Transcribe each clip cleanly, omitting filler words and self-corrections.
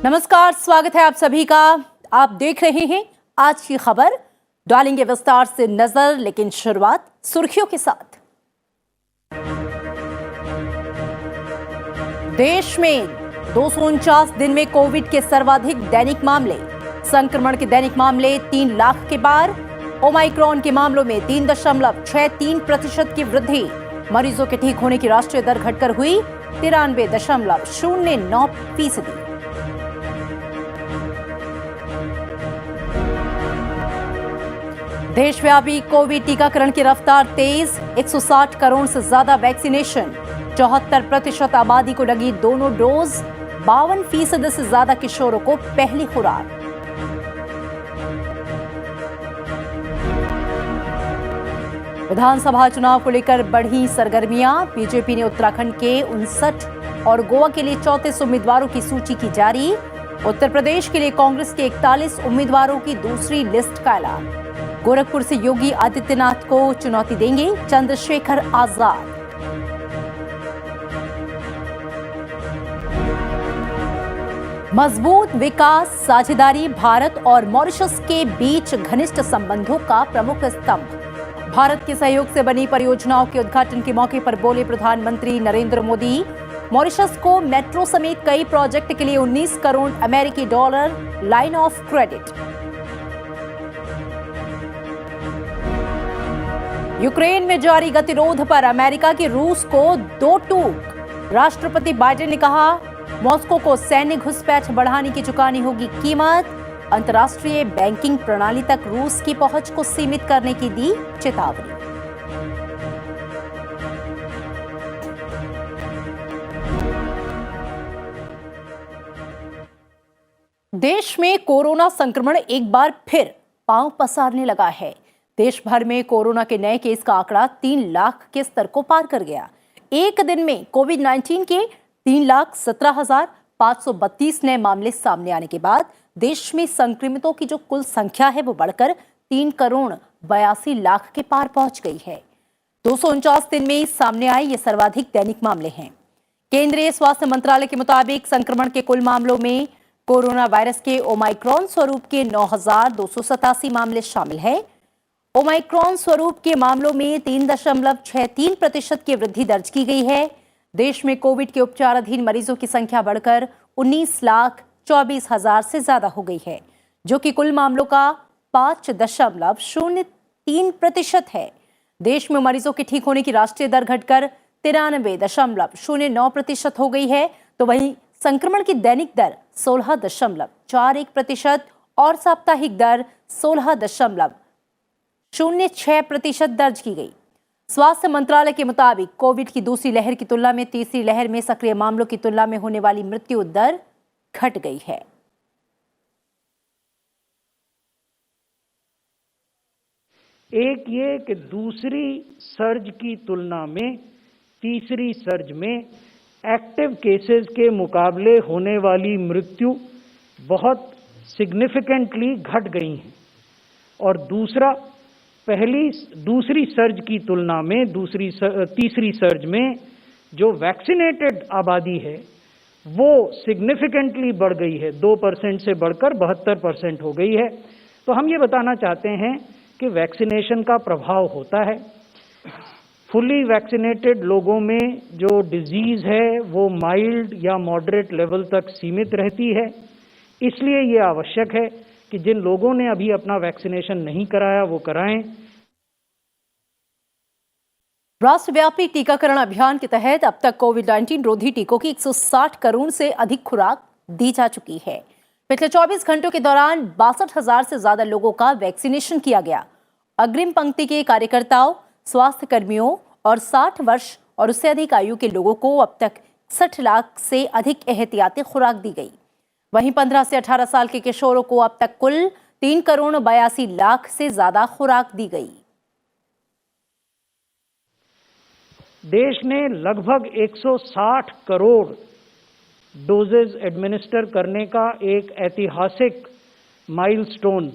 नमस्कार, स्वागत है आप सभी का। आप देख रहे हैं आज की खबर। डालेंगे विस्तार से नजर, लेकिन शुरुआत सुर्खियों के साथ। देश में 249 दिन में कोविड के सर्वाधिक दैनिक मामले। संक्रमण के दैनिक मामले 3 लाख के पार। ओमाइक्रॉन के मामलों में 3.63% की वृद्धि। मरीजों के ठीक होने की राष्ट्रीय दर घटकर हुई 93.09%। देशव्यापी कोविड टीकाकरण की रफ्तार तेज। 160 करोड़ से ज्यादा वैक्सीनेशन। 74% आबादी को लगी दोनों डोज। 52% से ज्यादा किशोरों को पहली खुराक। विधानसभा चुनाव को लेकर बढ़ी सरगर्मियां। बीजेपी ने उत्तराखंड के 59 और गोवा के लिए 34 उम्मीदवारों की सूची की जारी। उत्तर प्रदेश के लिए कांग्रेस के 41 उम्मीदवारों की दूसरी लिस्ट का ऐलान। गोरखपुर से योगी आदित्यनाथ को चुनौती देंगे चंद्रशेखर आजाद। मजबूत विकास साझेदारी भारत और मॉरिशस के बीच घनिष्ठ संबंधों का प्रमुख स्तंभ। भारत के सहयोग से बनी परियोजनाओं के उद्घाटन के मौके पर बोले प्रधानमंत्री नरेंद्र मोदी। मॉरिशस को मेट्रो समेत कई प्रोजेक्ट के लिए 19 करोड़ अमेरिकी dollar line of credit. Ukraine में जारी गतिरोध पर अमेरिका की रूस को 2 टूक। राष्ट्रपति बाइडेन ने कहा, मॉस्को को सैन्य घुसपैठ बढ़ाने की चुकानी होगी कीमत। अंतर्राष्ट्रीय बैंकिंग प्रणाली तक रूस की पहुंच को सीमित करने की दी चेतावनी। देश में कोरोना संक्रमण एक बार फिर पांव पसारने लगा है। देश भर में कोरोना के नए केस का आंकड़ा 3 लाख के स्तर को पार कर गया। एक दिन में कोविड-19 के 3,17,532 नए मामले सामने आने के बाद देश में संक्रमितों की जो कुल संख्या है वो बढ़कर 3 करोड़ 82 लाख के पार पहुंच गई है। 249 दिन में सामने आए ये सर्वाधिक दैनिक मामले हैं। केंद्रीय स्वास्थ्य मंत्रालय के मुताबिक संक्रमण के कुल मामलों में कोरोना वायरस के ओमाइक्रॉन स्वरूप के 9,287 मामले शामिल हैं। ओमाइक्रॉन स्वरूप के मामलों में 3.63% की वृद्धि दर्ज की गई है। देश में कोविड के उपचाराधीन मरीजों की संख्या बढ़कर 19,24,000 से ज्यादा हो गई है, जो कि कुल मामलों का 5.03% है। देश में मरीजों के ठीक होने की राष्ट्रीय दर घटकर 93.09% हो गई है, तो वहीं संक्रमण की दैनिक दर 16.41% और साप्ताहिक दर 16.06% दर्ज की गई। स्वास्थ्य मंत्रालय के मुताबिक कोविड की दूसरी लहर की तुलना में तीसरी लहर में सक्रिय मामलों की तुलना में होने वाली मृत्यु दर घट गई है। एक ये कि दूसरी सर्ज की तुलना में तीसरी सर्ज में एक्टिव केसेस के मुकाबले होने वाली मृत्यु बहुत सिग्निफिकेंटली घट गई है। और दूसरा, दूसरी सर्ज की तुलना में तीसरी सर्ज में जो वैक्सीनेटेड आबादी है वो सिग्निफिकेंटली बढ़ गई है। 2% से बढ़कर 72% हो गई है। तो हम ये बताना चाहते हैं कि वैक्सीनेशन का प्रभाव होता है। फुली वैक्सीनेटेड लोगों में जो डिजीज है वो माइल्ड या मॉडरेट लेवल तक सीमित रहती है। इसलिए ये आवश्यक है कि जिन लोगों ने अभी अपना वैक्सीनेशन नहीं कराया वो कराएं। राष्ट्रव्यापी टीकाकरण अभियान के तहत अब तक कोविड-19 रोधी टीकों की 160 करोड़ से अधिक खुराक दी जा चुकी है। पिछले 24 घंटों के दौरान 62,000 से ज्यादा लोगों का वैक्सीनेशन किया गया। अग्रिम पंक्ति के कार्यकर्ताओं, स्वास्थ्य कर्मियों और 60 वर्ष और उससे अधिक आयु के लोगों को अब तक 60 लाख से अधिक एहतियाती खुराक दी गई। वहीं 15 से 18 साल के किशोरों को अब तक कुल 3 करोड़ 82 लाख से ज्यादा खुराक दी गई। देश ने लगभग 160 करोड़ डोजेज एडमिनिस्टर करने का एक ऐतिहासिक माइलस्टोन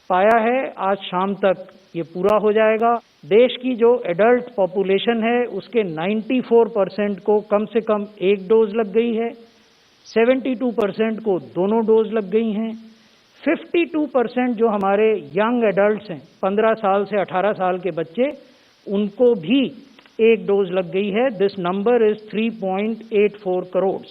पाया है। आज शाम तक ये पूरा हो जाएगा। देश की जो एडल्ट पॉपुलेशन है उसके 94% को कम से कम 1 डोज लग गई है। 72% को दोनों डोज लग गई हैं। 52% जो हमारे यंग एडल्ट्स हैं, 15 साल से 18 साल के बच्चे, उनको भी एक डोज लग गई है। This number is 3.84 crore.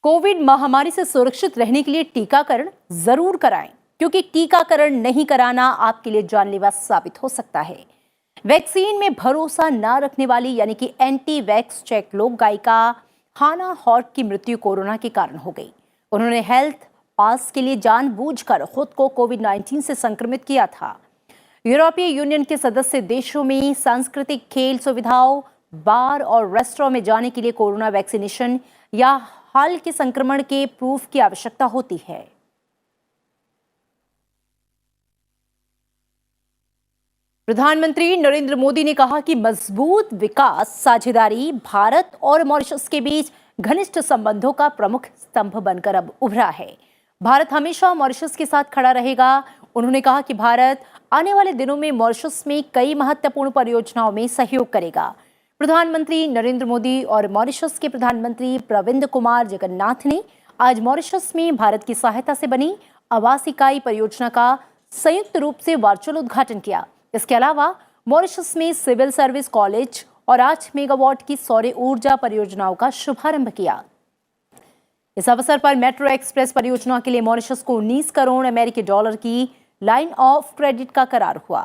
Covid महामारी से सुरक्षित रहने के लिए टीकाकरण जरूर कराएं, क्योंकि टीकाकरण नहीं कराना आपके लिए जानलेवा साबित हो सकता है। वैक्सीन में भरोसा न रखने वाली यानी कि एंटी वैक्स चेक लोग गायिका हाना हॉर्क की मृत्यु कोरोना के कारण हो गई। उन्होंने हेल्थ पास के लिए जानबूझकर खुद को कोविड-19 से संक्रमित किया था। यूरोपीय यूनियन के सदस्य देशों में सांस्कृतिक, खेल सुविधाओं, बार और रेस्टोरेंट में जाने के लिए कोरोना वैक्सीनेशन या हाल के संक्रमण के प्रूफ की आवश्यकता होती है। प्रधानमंत्री नरेंद्र मोदी ने कहा कि मजबूत विकास साझेदारी भारत और मॉरिशस के बीच घनिष्ठ संबंधों का प्रमुख स्तंभ बनकर अब उभरा है। भारत हमेशा मॉरिशस के साथ खड़ा रहेगा। उन्होंने कहा कि भारत आने वाले दिनों में मॉरिशस में कई महत्वपूर्ण परियोजनाओं में सहयोग करेगा। प्रधानमंत्री नरेंद्र मोदी और मॉरिशस के प्रधानमंत्री प्रविंद कुमार जगन्नाथ ने आज मॉरिशस में भारत की सहायता से बनी आवास इकाई परियोजना का संयुक्त रूप से वर्चुअल उद्घाटन किया। इसके अलावा मॉरिशस में सिविल सर्विस कॉलेज और 8 मेगावाट की सौर ऊर्जा परियोजनाओं का शुभारंभ किया। इस अवसर पर मेट्रो एक्सप्रेस परियोजना के लिए मॉरिशस को 19 करोड़ अमेरिकी डॉलर की लाइन ऑफ क्रेडिट का करार हुआ।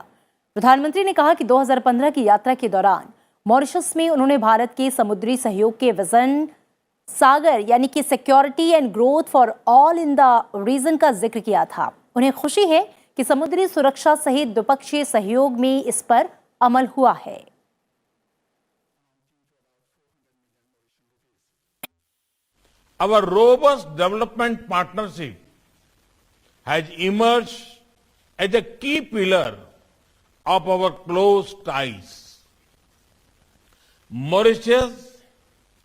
प्रधानमंत्री ने कहा कि 2015 की यात्रा के दौरान मॉरिशस में उन्होंने भारत के समुद्री सहयोग के विजन सागर यानी कि security and growth for all in the region का जिक्र किया था। उन्हें खुशी है कि समुद्री सुरक्षा सहित द्विपक्षीय सहयोग में इस पर अमल हुआ है। Our robust development partnership has emerged as a key pillar of our close ties. Mauritius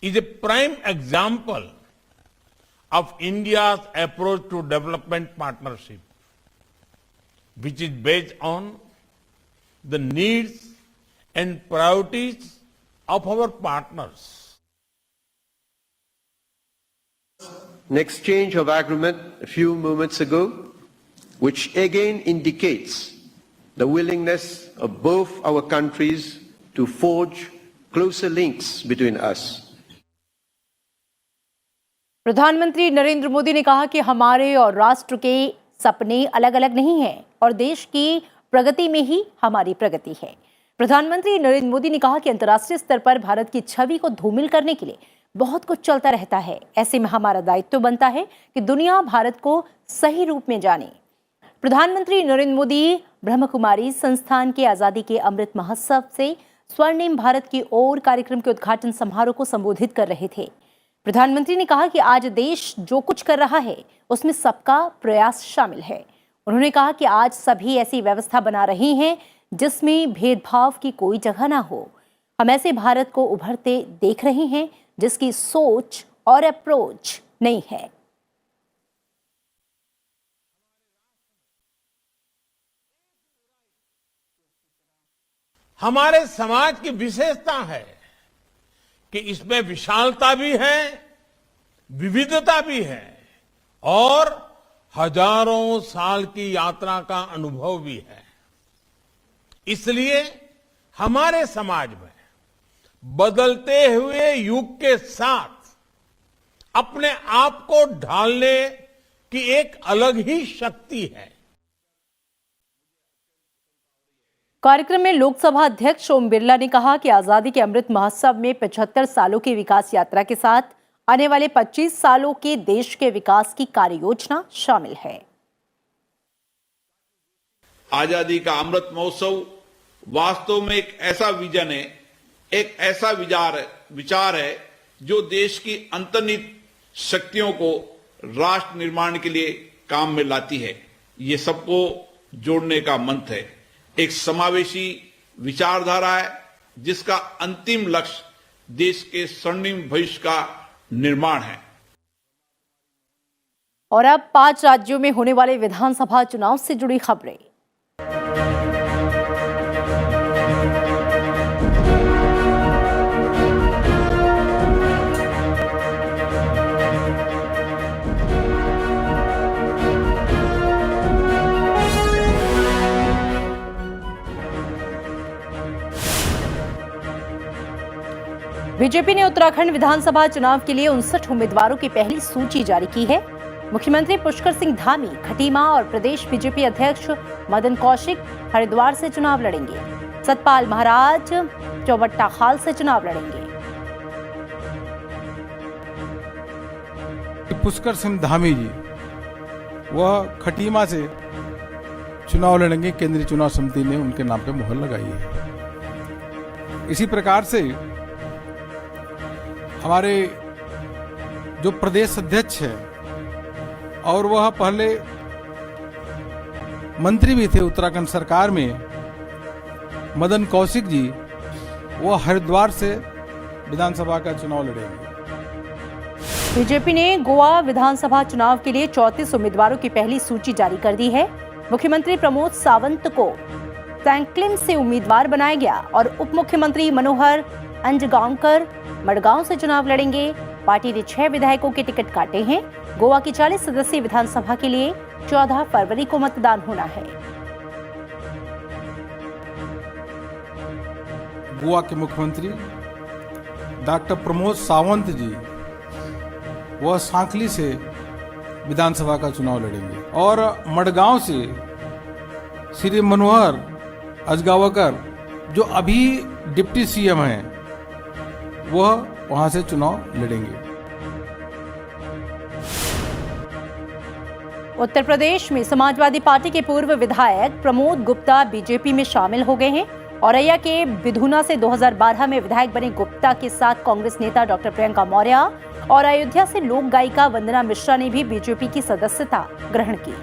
is a prime example of India's approach to development partnership, which is based on the needs and priorities of our partners. An exchange of agreement a few moments ago, which again indicates the willingness of both our countries to forge closer links between us. प्रधानमंत्री नरेंद्र मोदी ने कहा कि हमारे और राष्ट्र के सपने अलग अलग नहीं हैं और देश की प्रगति में ही हमारी प्रगति है। प्रधानमंत्री नरेंद्र मोदी ने कहा कि अंतर्राष्ट्रीय स्तर पर भारत की छवि को धूमिल करने के लिए बहुत कुछ चलता रहता है। ऐसे में हमारा दायित्व बनता है कि दुनिया भारत को सही रूप में जाने। प्रधानमंत्री नरेंद्र मोदी ब्रह्मकुमारी संस्थान के आजादी के अमृत महोत्सव से स्वर्णिम भारत की ओर कार्यक्रम के उद्घाटन समारोह को संबोधित कर रहे थे। प्रधानमंत्री ने कहा कि आज देश जो कुछ कर रहा है उसमें सबका प्रयास शामिल है। उन्होंने कहा कि आज सभी ऐसी व्यवस्था बना रहे हैं जिसमें भेदभाव की कोई जगह ना हो। हम ऐसे भारत को उभरते देख रहे हैं जिसकी सोच और अप्रोच नई है। हमारे समाज की विशेषता है कि इसमें विशालता भी है, विविधता भी है और हजारों साल की यात्रा का अनुभव भी है। इसलिए हमारे समाज में बदलते हुए युग के साथ अपने आप को ढालने की एक अलग ही शक्ति है। कार्यक्रम में लोकसभा अध्यक्ष ओम बिरला ने कहा कि आजादी के अमृत महोत्सव में 75 सालों की विकास यात्रा के साथ आने वाले 25 सालों के देश के विकास की कार्य योजना शामिल है। आजादी का अमृत महोत्सव वास्तव में एक ऐसा विजन है, एक ऐसा विचार है जो देश की अंतर्निहित शक्तियों को राष्ट्र निर्माण के लिए काम में लाती है। ये सबको जोड़ने का मंत्र है, एक समावेशी विचारधारा है जिसका अंतिम लक्ष्य देश के स्वर्णिम भविष्य का निर्माण है। और अब 5 राज्यों में होने वाले विधानसभा चुनाव से जुड़ी खबरें। बीजेपी ने उत्तराखंड विधानसभा चुनाव के लिए 59 उम्मीदवारों की पहली सूची जारी की है। मुख्यमंत्री पुष्कर सिंह धामी खटीमा और प्रदेश बीजेपी अध्यक्ष मदन कौशिक हरिद्वार से चुनाव लड़ेंगे। सतपाल महाराज चौबट्टा खाल से चुनाव लड़ेंगे। पुष्कर सिंह धामी जी वह खटीमा से चुनाव लड़ेंगे। केंद्रीय चुनाव समिति ने उनके नाम पे मुहर लगाई है। इसी प्रकार से हमारे जो प्रदेश अध्यक्ष है और वह पहले मंत्री भी थे उत्तराखंड सरकार में, मदन कौशिक जी, वह हरिद्वार से विधानसभा का चुनाव लड़ेंगे। बीजेपी ने गोवा विधानसभा चुनाव के लिए 34 उम्मीदवारों की पहली सूची जारी कर दी है। मुख्यमंत्री प्रमोद सावंत को सैंक्लिम से उम्मीदवार बनाया गया और उप मुख्यमंत्री मनोहर अंजगांवकर मडगांव से चुनाव लड़ेंगे। पार्टी ने 6 विधायकों के टिकट काटे हैं। गोवा की 40 सदस्यीय विधानसभा के लिए 14 फरवरी को मतदान होना है। गोवा के मुख्यमंत्री डॉक्टर प्रमोद सावंत जी वह सांकली से विधानसभा का चुनाव लड़ेंगे और मडगांव से श्री मनोहर अजगांवकर जो अभी डिप्टी सीएम हैं वह वहां से चुनाव लड़ेंगे। उत्तर प्रदेश में समाजवादी पार्टी के पूर्व विधायक प्रमोद गुप्ता बीजेपी में शामिल हो गए हैं। औरैया के बिधुना से 2012 में विधायक बने गुप्ता के साथ कांग्रेस नेता डॉक्टर प्रियंका मौर्य और अयोध्या से लोक गायिका वंदना मिश्रा ने भी बीजेपी की सदस्यता ग्रहण की।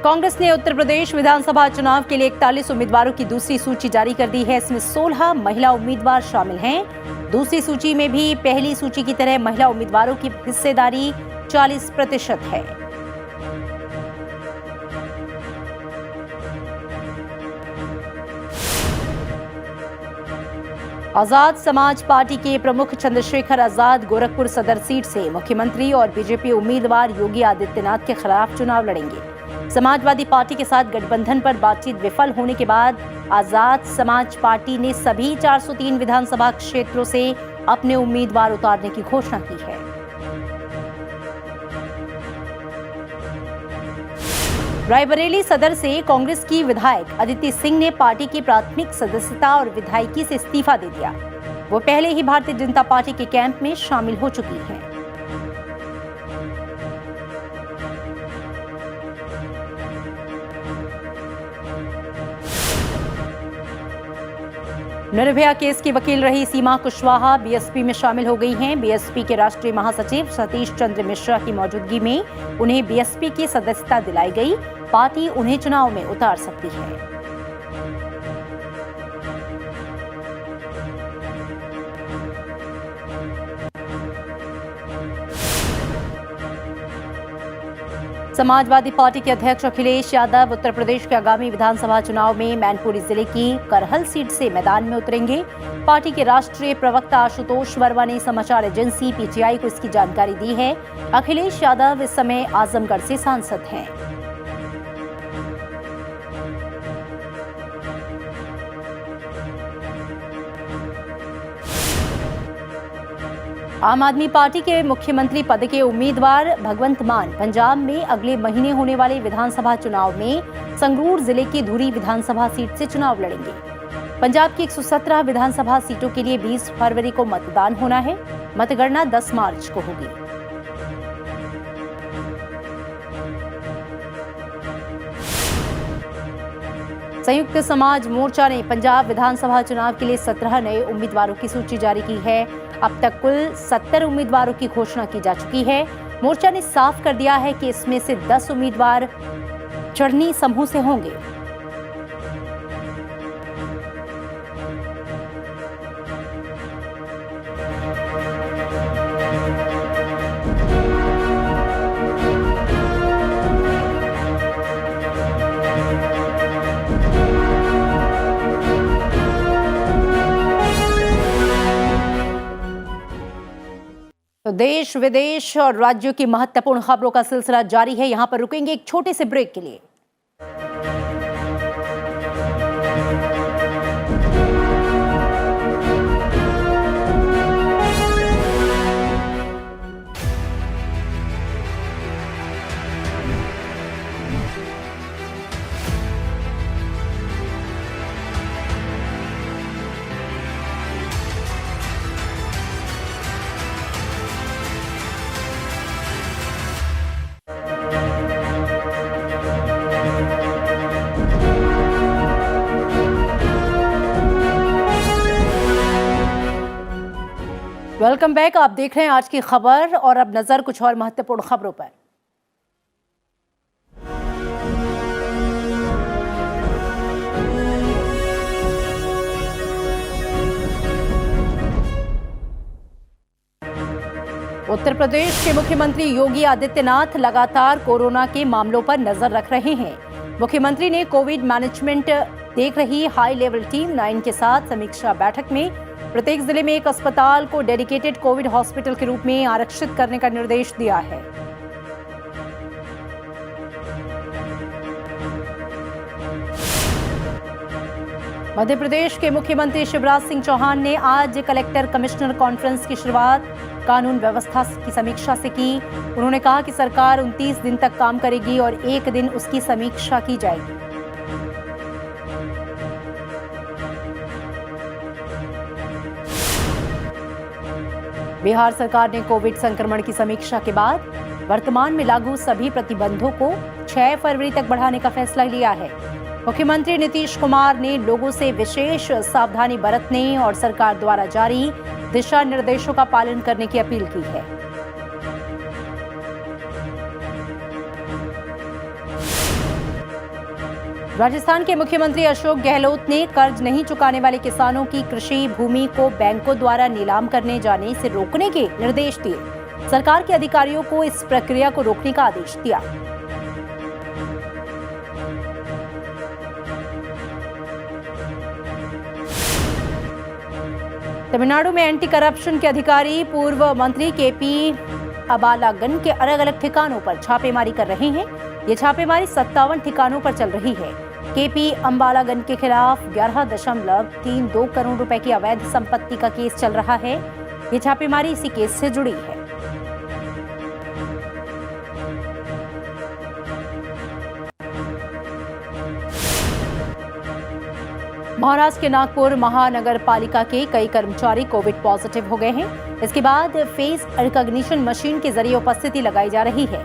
कांग्रेस ने उत्तर प्रदेश विधानसभा चुनाव के लिए 41 उम्मीदवारों की दूसरी सूची जारी कर दी है। इसमें 16 महिला उम्मीदवार शामिल हैं। दूसरी सूची में भी पहली सूची की तरह महिला उम्मीदवारों की हिस्सेदारी 40% है। आजाद समाज पार्टी के प्रमुख चंद्रशेखर आजाद गोरखपुर सदर सीट से मुख्यमंत्री और बीजेपी उम्मीदवार योगी आदित्यनाथ के खिलाफ चुनाव लड़ेंगे। समाजवादी पार्टी के साथ गठबंधन पर बातचीत विफल होने के बाद आजाद समाज पार्टी ने सभी 403 विधानसभा क्षेत्रों से अपने उम्मीदवार उतारने की घोषणा की है। रायबरेली सदर से कांग्रेस की विधायक अदिति सिंह ने पार्टी की प्राथमिक सदस्यता और विधायकी से इस्तीफा दे दिया। वो पहले ही भारतीय जनता पार्टी के कैंप में शामिल हो चुकी हैं। निर्भया केस की वकील रही सीमा कुशवाहा बीएसपी में शामिल हो गई हैं। बीएसपी के राष्ट्रीय महासचिव सतीश चंद्र मिश्रा की मौजूदगी में उन्हें बीएसपी की सदस्यता दिलाई गई। पार्टी उन्हें चुनाव में उतार सकती है। समाजवादी पार्टी के अध्यक्ष अखिलेश यादव उत्तर प्रदेश के आगामी विधानसभा चुनाव में मैनपुरी जिले की करहल सीट से मैदान में उतरेंगे। पार्टी के राष्ट्रीय प्रवक्ता आशुतोष वर्मा ने समाचार एजेंसी पीटीआई को इसकी जानकारी दी है। अखिलेश यादव इस समय आजमगढ़ से सांसद हैं। आम आदमी पार्टी के मुख्यमंत्री पद के उम्मीदवार भगवंत मान पंजाब में अगले महीने होने वाले विधानसभा चुनाव में संगरूर जिले की धुरी विधानसभा सीट से चुनाव लड़ेंगे। पंजाब की 117 विधानसभा सीटों के लिए 20 फरवरी को मतदान होना है। मतगणना 10 मार्च को होगी। संयुक्त समाज मोर्चा ने पंजाब विधानसभा चुनाव के लिए 17 नए उम्मीदवारों की सूची जारी की है। अब तक कुल 70 उम्मीदवारों की घोषणा की जा चुकी है। मोर्चा ने साफ कर दिया है कि इसमें से 10 उम्मीदवार चढ़नी समूह से होंगे। तो तो देश विदेश और राज्यों की महत्वपूर्ण खबरों का सिलसिला जारी है। यहां पर रुकेंगे एक छोटे से ब्रेक के लिए। Welcome back. आप देख रहे हैं आज की खबर और अब नजर कुछ और महत्वपूर्ण खबरों पर। उत्तर प्रदेश के मुख्यमंत्री योगी आदित्यनाथ लगातार कोरोना के मामलों पर नजर रख रहे हैं। मुख्यमंत्री ने कोविड मैनेजमेंट देख रही हाई लेवल टीम 9 के साथ समीक्षा बैठक में प्रत्येक जिले में एक अस्पताल को डेडिकेटेड कोविड हॉस्पिटल के रूप में आरक्षित करने का निर्देश दिया है। मध्य प्रदेश के मुख्यमंत्री शिवराज सिंह चौहान ने आज कलेक्टर कमिश्नर कॉन्फ्रेंस की शुरुआत कानून व्यवस्था की समीक्षा से की। उन्होंने कहा कि सरकार 29 दिन तक काम करेगी और एक दिन उसकी समीक्षा की जाएगी। बिहार सरकार ने कोविड संक्रमण की समीक्षा के बाद वर्तमान में लागू सभी प्रतिबंधों को 6 फरवरी तक बढ़ाने का फैसला लिया है। मुख्यमंत्री नीतीश कुमार ने लोगों से विशेष सावधानी बरतने और सरकार द्वारा जारी दिशा निर्देशों का पालन करने की अपील की है। राजस्थान के मुख्यमंत्री अशोक गहलोत ने कर्ज नहीं चुकाने वाले किसानों की कृषि भूमि को बैंकों द्वारा नीलाम करने जाने से रोकने के निर्देश दिए। सरकार के अधिकारियों को इस प्रक्रिया को रोकने का आदेश दिया। तमिलनाडु में एंटी करप्शन के अधिकारी पूर्व मंत्री केपी अम्बालागन के अलग अलग ठिकानों पर छापेमारी कर रहे हैं। ये छापेमारी 57 ठिकानों पर चल रही है। केपी अम्बालागन के खिलाफ 11.32 करोड़ रुपए की अवैध संपत्ति का केस चल रहा है। ये छापेमारी इसी केस से जुड़ी है। महाराष्ट्र के नागपुर महानगर पालिका के कई कर्मचारी कोविड पॉजिटिव हो गए हैं। इसके बाद फेस रिकॉग्निशन मशीन के जरिए उपस्थिति लगाई जा रही है।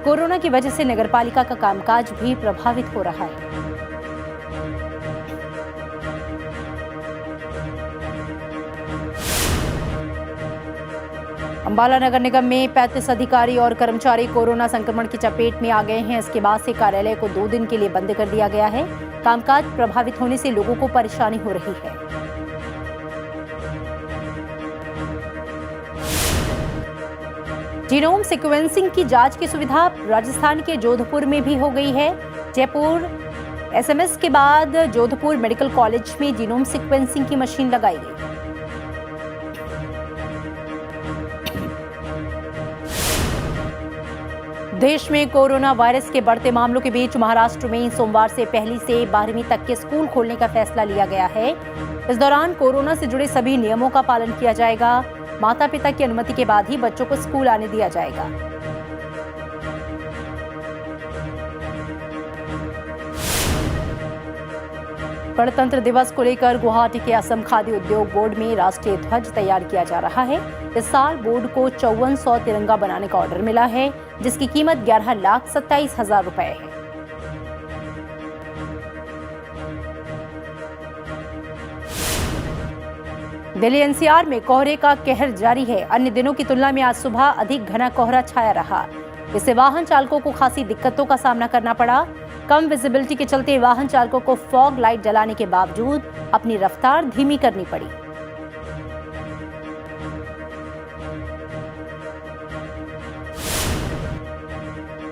कोरोना की वजह से नगरपालिका का कामकाज भी प्रभावित हो रहा है। अंबाला नगर निगम में 35 अधिकारी और कर्मचारी कोरोना संक्रमण की चपेट में आ गए हैं। इसके बाद से कार्यालय को 2 दिन के लिए बंद कर दिया गया है। कामकाज प्रभावित होने से लोगों को परेशानी हो रही है। जीनोम सीक्वेंसिंग की जांच की सुविधा राजस्थान के जोधपुर में भी हो गई है। जयपुर एसएमएस के बाद जोधपुर मेडिकल कॉलेज में जीनोम सीक्वेंसिंग की मशीन लगाई गई। देश में कोरोना वायरस के बढ़ते मामलों के बीच महाराष्ट्र में सोमवार से 1ली से 12वीं तक के स्कूल खोलने का फैसला लिया गया है। इस दौरान कोरोना से जुड़े सभी नियमों का पालन किया जाएगा। माता पिता की अनुमति के बाद ही बच्चों को स्कूल आने दिया जाएगा। गणतंत्र दिवस को लेकर गुवाहाटी के असम खादी उद्योग बोर्ड में राष्ट्रीय ध्वज तैयार किया जा रहा है। इस साल बोर्ड को 5400 तिरंगा बनाने का ऑर्डर मिला है, जिसकी कीमत 11,27,000 रुपए है। दिल्ली एनसीआर में कोहरे का कहर जारी है। अन्य दिनों की तुलना में आज सुबह अधिक घना कोहरा छाया रहा। इससे वाहन चालकों को खासी दिक्कतों का सामना करना पड़ा। कम विजिबिलिटी के चलते वाहन चालकों को फॉग लाइट जलाने के बावजूद अपनी रफ्तार धीमी करनी पड़ी।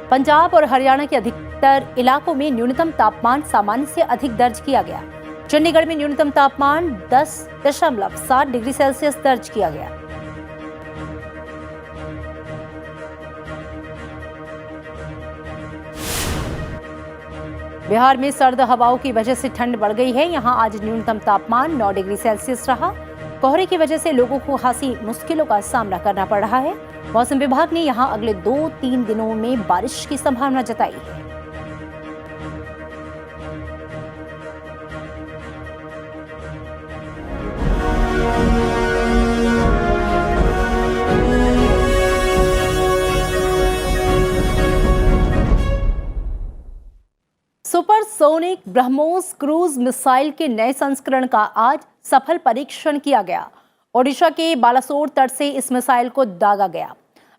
पंजाब और हरियाणा के अधिकतर इलाकों में न्यूनतम तापमान सामान्य से अधिक दर्ज किया गया। चंडीगढ़ में न्यूनतम तापमान 10.7 डिग्री सेल्सियस दर्ज किया गया। बिहार में सर्द हवाओं की वजह से ठंड बढ़ गई है। यहां आज न्यूनतम तापमान 9 डिग्री सेल्सियस रहा। कोहरे की वजह से लोगों को खासी मुश्किलों का सामना करना पड़ रहा है। मौसम विभाग ने यहां अगले 2-3 दिनों में बारिश की संभावना जताई है। सुपरसोनिक ब्रह्मोस क्रूज मिसाइल के नए संस्करण का आज सफल परीक्षण किया गया। ओडिशा के बालासोर तट से इस मिसाइल को दागा गया।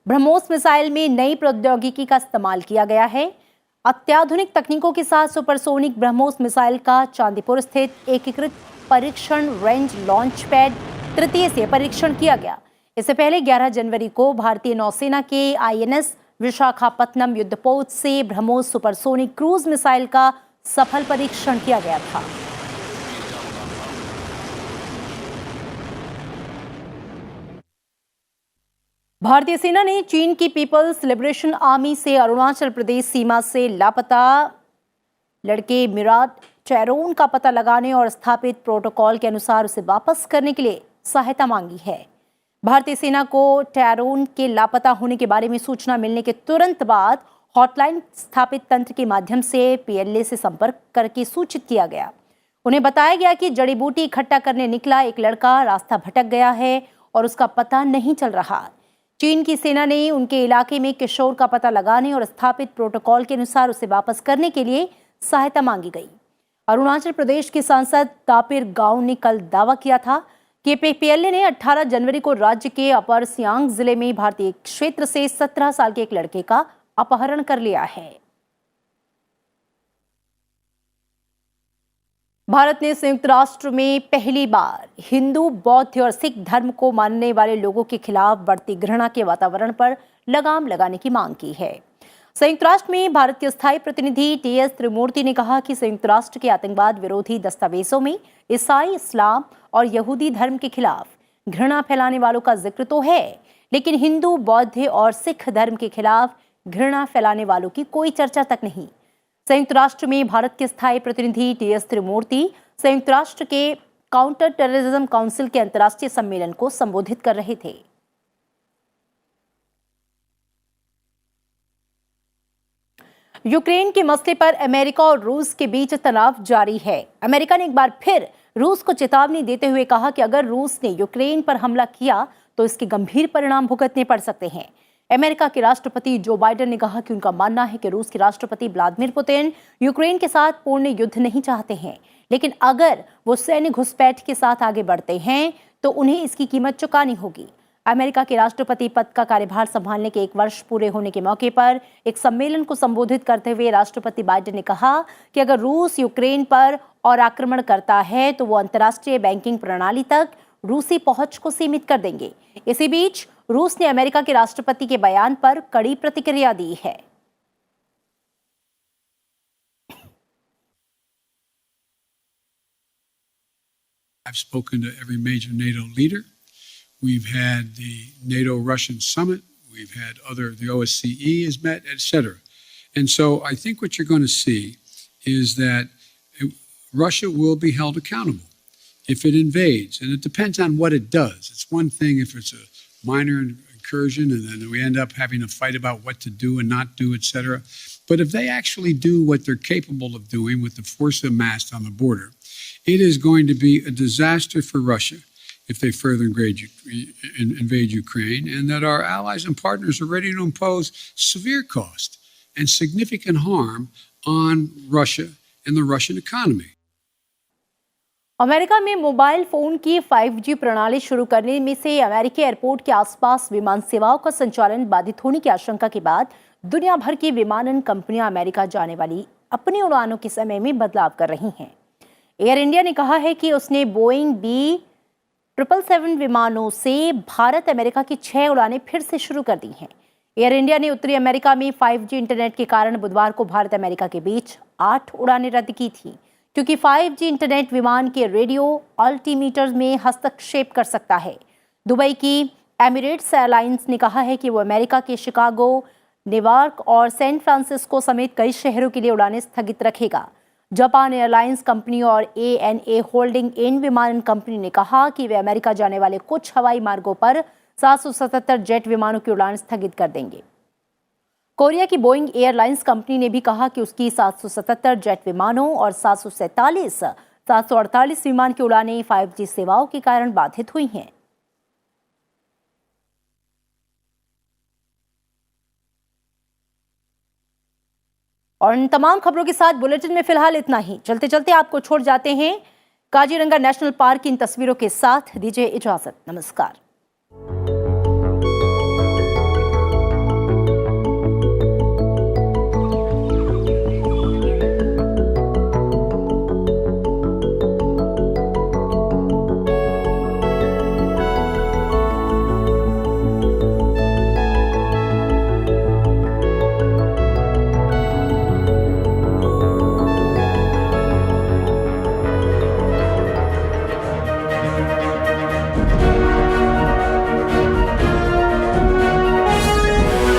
ब्रह्मोस मिसाइल में नई प्रौद्योगिकी का इस्तेमाल किया गया है। अत्याधुनिक तकनीकों के साथ सुपरसोनिक ब्रह्मोस मिसाइल का चांदीपुर स्थित एकीकृत परीक्षण रेंज लॉन्च पैड तृतीय से परीक्षण किया गया। इससे पहले 11 जनवरी को भारतीय नौसेना के INS विशाखापत्तनम युद्धपोत से ब्रह्मोस सुपरसोनिक क्रूज मिसाइल का सफल परीक्षण किया गया था। भारतीय सेना ने चीन की पीपल्स लिबरेशन आर्मी से अरुणाचल प्रदेश सीमा से लापता लड़के मिराट चैरोन का पता लगाने और स्थापित प्रोटोकॉल के अनुसार उसे वापस करने के लिए सहायता मांगी है। भारतीय सेना को टैरोन के लापता होने के बारे में सूचना मिलने के तुरंत बाद हॉटलाइन स्थापित तंत्र के माध्यम से PLA से संपर्क करके सूचित किया गया। उन्हें बताया गया कि जड़ी बूटी इकट्ठा करने निकला एक लड़का रास्ता भटक गया है और उसका पता नहीं चल रहा। चीन की सेना ने उनके इलाके में किशोर का पता लगाने और स्थापित प्रोटोकॉल के अनुसार उसे वापस करने के लिए सहायता मांगी गई। अरुणाचल प्रदेश के सांसद तापिर गांव ने कल दावा किया था कि PLA ने 18 जनवरी को राज्य के अपर सियांग जिले में भारतीय क्षेत्र से 17 साल के एक लड़के का अपहरण कर लिया है। भारत ने संयुक्त राष्ट्र में पहली बार हिंदू, बौद्ध और सिख धर्म को मानने वाले लोगों के खिलाफ बढ़ती घृणा के वातावरण पर लगाम लगाने की मांग की है। संयुक्त राष्ट्र में भारत के स्थायी प्रतिनिधि TS त्रिमूर्ति ने कहा कि संयुक्त राष्ट्र के आतंकवाद विरोधी दस्तावेजों में ईसाई, इस्लाम और यहूदी धर्म के खिलाफ घृणा फैलाने वालों का जिक्र तो है, लेकिन हिंदू, बौद्ध और सिख धर्म के खिलाफ घृणा फैलाने वालों की कोई चर्चा तक नहीं। संयुक्त राष्ट्र में भारत के स्थायी प्रतिनिधि TS त्रिमूर्ति संयुक्त राष्ट्र के काउंटर टेररिज्म काउंसिल के अंतर्राष्ट्रीय सम्मेलन को संबोधित कर रहे थे। यूक्रेन के मसले पर अमेरिका और रूस के बीच तनाव जारी है। अमेरिका ने एक बार फिर रूस को चेतावनी देते हुए कहा कि अगर रूस ने यूक्रेन पर हमला किया तो इसके गंभीर परिणाम भुगतने पड़ सकते हैं। अमेरिका के राष्ट्रपति जो बाइडेन ने कहा कि उनका मानना है कि रूस के राष्ट्रपति व्लादिमीर पुतिन यूक्रेन के साथ पूर्ण युद्ध नहीं चाहते हैं, लेकिन अगर वो सैन्य घुसपैठ के साथ आगे बढ़ते हैं तो उन्हें इसकी कीमत चुकानी होगी। अमेरिका के राष्ट्रपति पद का कार्यभार संभालने के 1 वर्ष पूरे होने के मौके पर एक सम्मेलन को संबोधित करते हुए राष्ट्रपति बाइडेन ने कहा कि अगर रूस यूक्रेन पर और आक्रमण करता है तो वो अंतर्राष्ट्रीय बैंकिंग प्रणाली तक रूसी पहुंच को सीमित कर देंगे। इसी बीच रूस ने अमेरिका के राष्ट्रपति के बयान पर कड़ी प्रतिक्रिया दी है। I've spoken to every major NATO leader. We've had the NATO-Russian summit. We've had the OSCE has met, etc. And so I think what you're going to see is that Russia will be held accountable if it invades. And it depends on what it does. It's one thing if it's a minor incursion and then we end up having a fight about what to do and not do, etc. But if they actually do what they're capable of doing with the force amassed on the border, it is going to be a disaster for Russia if they further invade Ukraine, and that our allies and partners are ready to impose severe cost and significant harm on Russia and the Russian economy. America में mobile phone की 5G प्रणाली शुरू करने में से अमेरिकी airport के आसपास विमान सेवाओं का संचालन बाधित होने की आशंका के बाद दुनिया भर की विमानन कंपनियां अमेरिका जाने वाली अपनी उड़ानों के समय में बदलाव कर रही हैं। एयर इंडिया ने कहा है कि उसने बोइंग B777 विमानों से भारत अमेरिका की 6 उड़ानें फिर से शुरू कर दी हैं। एयर इंडिया ने उत्तरी अमेरिका में 5G इंटरनेट के कारण बुधवार को भारत अमेरिका के बीच 8 उड़ानें रद्द की थी, क्योंकि 5G इंटरनेट विमान के रेडियो अल्टीमीटर में हस्तक्षेप कर सकता है। दुबई की एमिरेट्स एयरलाइंस ने कहा है कि वो अमेरिका के शिकागो, न्यूयॉर्क और सैन फ्रांसिस्को समेत कई शहरों के लिए उड़ानें स्थगित रखेगा। जापान एयरलाइंस कंपनी और ANA होल्डिंग इन विमान कंपनी ने कहा कि वे अमेरिका जाने वाले कुछ हवाई मार्गों पर 777 जेट विमानों की उड़ान स्थगित कर देंगे। कोरिया की बोइंग एयरलाइंस कंपनी ने भी कहा कि उसकी 777 जेट विमानों और 748 विमान की उड़ानें 5G सेवाओं के कारण बाधित हुई हैं। और इन तमाम खबरों के साथ बुलेटिन में फिलहाल इतना ही। चलते चलते आपको छोड़ जाते हैं काजीरंगा नेशनल पार्क की इन तस्वीरों के साथ। दीजिए इजाजत। नमस्कार।